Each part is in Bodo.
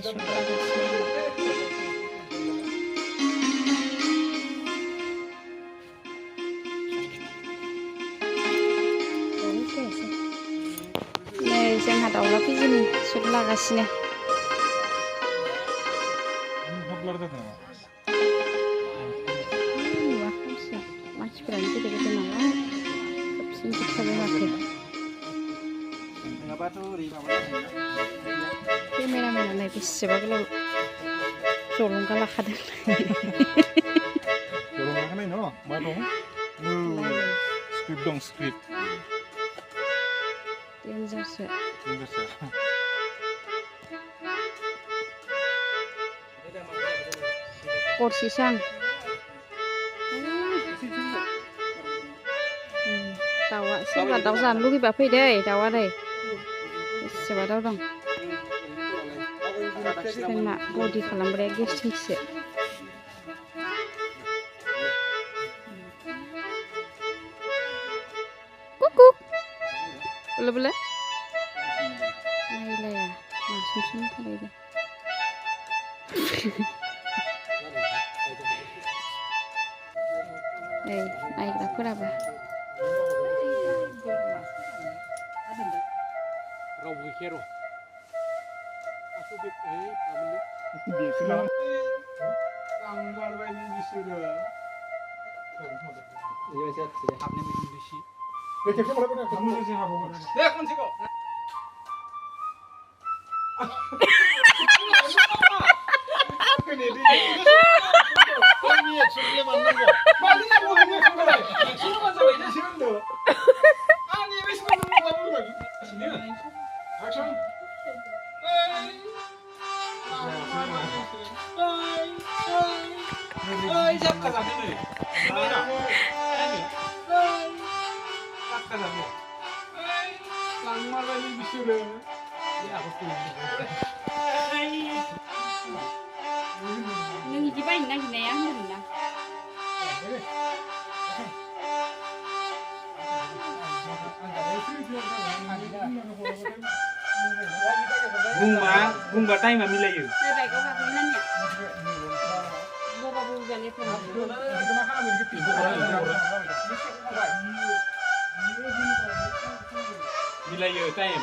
सुट लागासिनो नै जोंहा दाउला फिजिनि सुट लागासिनो मानसिफोरानो गेदेर गेदेर नालाय साबसिन जोबथारबाय माथो केमेरामेनालाय बेसेबा गोलाव जलंगा लाखादों जलंगा लाखानाय न' मा दं स्क्रिप्ट दं स्क्रिप्ट देन्जारसो गरसेसो आं दाउआ सोरबा दाउ जानो लुगैबा फैदै दाउआ नै बेसेबा दाउ दं जोंना बडि खालामग्राया गेस्ट्रिकसो कुकु बोलो बोलो नायलाया मासिमसिम थाबायदो नै नायग्राफोराबो रावबो गैखाया र' नों बिदि बायनो नागिरनाया होनदोंमोन ना बुंबा टाइमा मिलायो बाइकआव गाखोना बबा बबा लेफोर मिलायो टाइम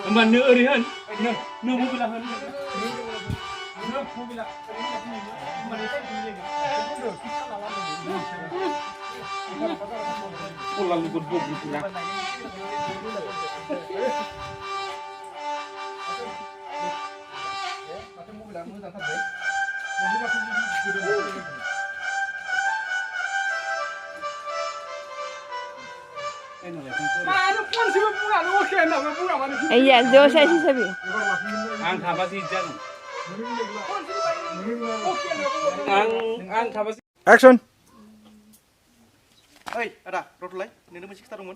होमबा नो ओरै होन नो मबाइला होन Pulang ikut buk gitu ya. Iya, jauh saya sih sabi. Ang apa sih jang? Ang apa sih? Action. Hey, ada, rot lay. Ini masih kita dong,